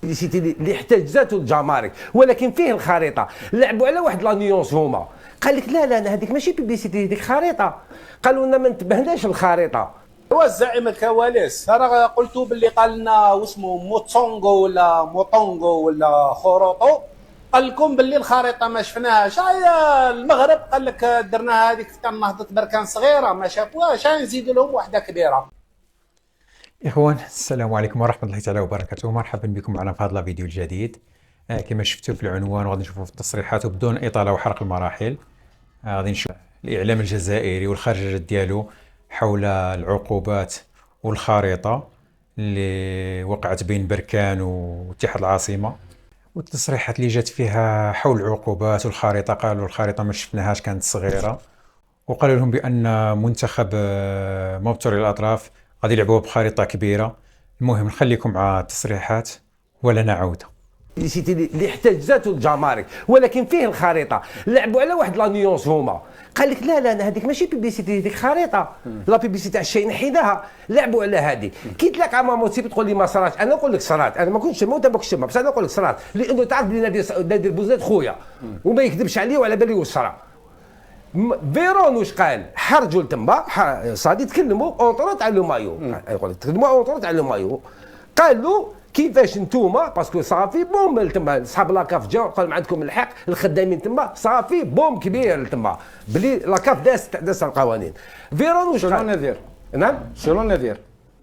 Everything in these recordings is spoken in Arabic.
اللي احتجزته الجمارك، ولكن فيه الخريطه. لعبوا على واحد لا نيونس هما، قال لك لا لا هذيك ماشي بيبليسيتي، هذيك خريطه. قالوا لنا ما انتبهناش الخريطه. هو الزعيم الكواليس راه قلتوا باللي قال لنا واسمه موتسونغو ولا موطونغو ولا خروطو، قال لكم باللي الخريطه ما شفناهاش. المغرب قال لك درنا هذيك كان نهضه بركان صغيره ما شافوهاش، نزيدوا لهم واحده كبيره. إخوان السلام عليكم ورحمة الله تعالى وبركاته، مرحبا بكم معنا في هذا الفيديو الجديد. كما شفتوا في العنوان وغادي نشوفوا في التصريحات وبدون إطالة وحرق المراحل. غادي نشوف الإعلام الجزائري والخرجات ديالو حول العقوبات والخريطة اللي وقعت بين بركان واتحاد العاصمة، والتصريحات اللي جات فيها حول العقوبات والخريطة. قالوا الخريطة ما شفناهاش، كانت صغيرة، وقالوا لهم بأن منتخب مبتوري الأطراف غادي يلعبوها بخريطة كبيرة. المهم نخليكم مع التصريحات ولا نعود. اللي احتجزته الجمارك، ولكن فيه الخريطه. لعبوا على واحد لا نيونس هما، قال لك لا لا هذيك ماشي بيبليسيتي، هذيك خريطه. لا بيبليسيتي تاع الشيء نحيدها. لعبوا على هذه. كي تلاقى مع موتي تقول لي ما صراتش، انا نقول لك صرات. انا ما كنتش موت ما كنتش بصح انا نقول لك صرات، لانه تعرف بلي نادي بوزناد خويا وما يكذبش عليه وعلى بالي واش صرا. فيرون واش قال؟ حرجوا لتما صادي تكلموا اونطرو تاع لو مايو، يقول لك تكلموا اونطرو تاع لو مايو. قال له كيفاش نتوما باسكو صافي بوم تما صحاب لاكاف جاو قال ما عندكم الحق الخدامين تما صافي بوم كبير تما بلي لاكاف داس القوانين. فيرون واش قال؟ نذير. نعم سيرون نذير.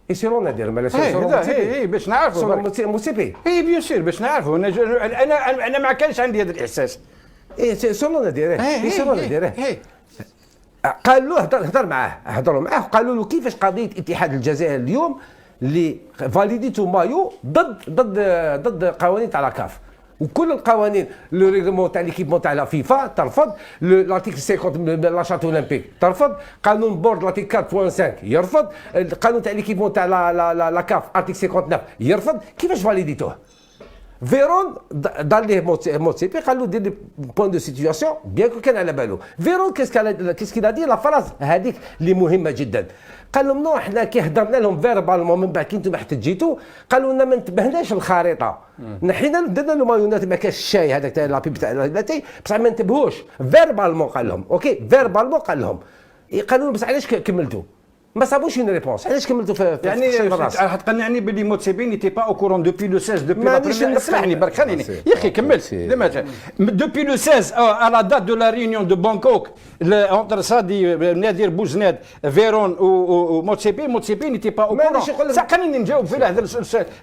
اي سيرون نذير مالا سيرون اي باش نعرفوا موسيبي. اي بيان سير باش نعرفوا. انا ما كانش عندي هذا الاحساس. اي سيرون نذير اي سيرون نذير. قال له هضروا معاه قالوا له كيفاش قضيه اتحاد الجزائر اليوم اللي فاليديتو مايو ضد قوانين تاع لاكاف، وكل القوانين لو ريغلمون تاع ليكيبمون تاع لا فيفا ترفض، لارتيكل 50 لا شارت اولمبيك ترفض، قانون بورد لارتيكل 4.5 يرفض، القانون تاع ليكيبمون تاع لاكاف ارتيكل 59 يرفض. كيفاش فاليديتوه؟ فيرون دار ليه موتسيبي قال له دير لي بوان دو سيتياسيون بيان كو كان على بالو. فيرون كيسكي دي لا فراز هذيك اللي مهمه جدا. قال لهم نو حنا كي هضرنا لهم فيربالمون من بعد كي انتم احتجيتوا قالوا لنا ما انتبهناش الخريطه، نحينا درنا لهم مايونات ما كاش الشاي هذاك تاع لابيب تاع لاتي بصح ما انتبهوش. فيربالمون قال لهم اوكي، فيربالمون قال لهم. قالوا لهم بس علاش كملتوا؟ ما صابوش اون ريبونس. علاش كملتوا في يعني تقنعني باللي موتسيبي نيتي با او كورون دوبي لو 16 دوبي لا بريمير. اسمعني برك خليني يا اخي كملت. دوبي لو 16 على دات دو لا ريونيون دو بانكوك اونتر سادي نادر بوزناد فيرون وموتسيبي نيتي با او كورون. خليني نجاوب في هذا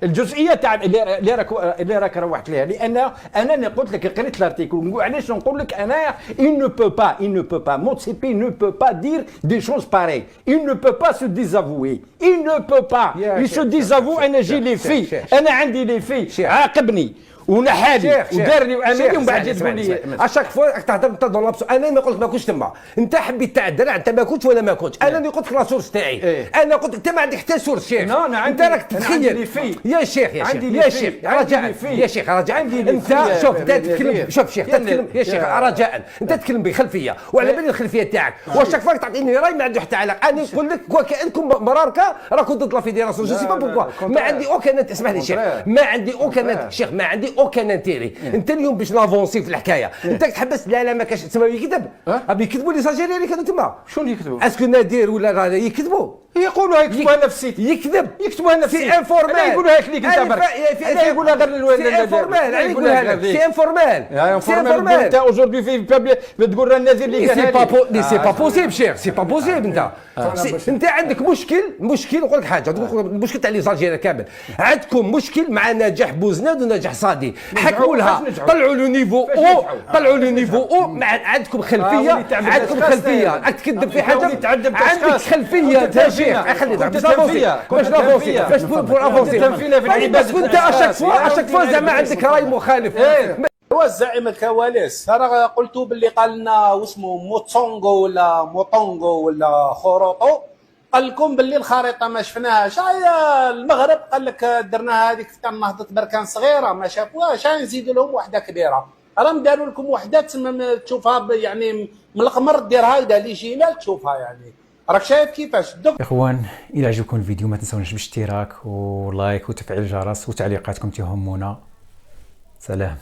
الجزئيه تاع اللي راك روحت لها، لان انا قلت لك قريت الارتيكل علاش نقول لك انا il ne peut pas موتسيبي ne peut pas dire des choses pareilles. Il ne peut pas se désavouer. Il ne peut pas. Il se désavoue. أنا جي لي في، أنا عندي لي في، عاقبني ونحالي ودارني وعملي ومن بعد تقول لي اشاك فوا راك تهضر تضرب لابسو. انا ما قلت ما كنتش تما، انت حبيت تاع الدرع انت ما كنتش ولا ما كنتش. انا اللي قلت لك لا سورس تاعي. انا قلت انت ما عندك حتى سورس شيخ. انت راك تتخيل يا شيخ يا شيخ رجاء انت شوف انت تتكلم شوف شيخ تتكلم يا شيخ رجاء انت تتكلم بخلفيه وعلى بالي الخلفيه تاعك واشاك فوا تعطيني راي ما عنده حتى علاقه. انا نقول لك كانكم مراركه راكم ضد لا فيدراسيون. جو سي با بوكوا ما عندي اوكان اسمح لي شيخ ما عندي اوكان شيخ ما عندي اوكان انتيري. انت اليوم باش نافونسي في الحكايه انت تحبس. لا ما كاش تسمى يكذب يكذبوا لي ساجيري اللي كانوا تما. شنو يكذبوا؟ اسكو نادير ولا يكذبوا؟ يقولوا يكتبوها لنا في السيت. يكتبوها لنا في انفورمال. يقولوا هيك ليك انت برك. لا يقولها غير في انفورمال. يقولها لك في انفورمال. انت اوجوردي في تقول راه النذير اللي قالها لي. سي با بوسيبل شيخ سي با بوسيبل. انت عندك مشكل نقول لك حاجه المشكل تاع لي زالجيريا كامل. عندكم مشكل مع نجاح بوزناد ونجاح صادي. حكموا لها طلعوا لو نيفو او عندكم خلفيه راك تكذب في حاجه عندك خلفيه يا شيخ. خلي باش نافونسي باش بور افونسي تنفينا في العباد. كنت اشاك فوا زعما عندك راي مخالف. هو الزعيم الكواليس راه قلتوا باللي قال لنا واسمه موتسونغو ولا موطونغو ولا خروطو، قال لكم باللي الخريطه ما شفناهاش. المغرب قال لك درنا هذيك كان نهضه بركان صغيره ما شافوهاش، نزيدوا لهم واحده كبيره. راهم داروا لكم وحده تسمى تشوفها يعني من القمر ديرها هكذا لي جيمال تشوفها يعني. راك شايف كيفاش اخوان الى عجبكم الفيديو ما تنسوناش بالاشتراك ولايك وتفعيل الجرس وتعليقاتكم تهمونا. سلام.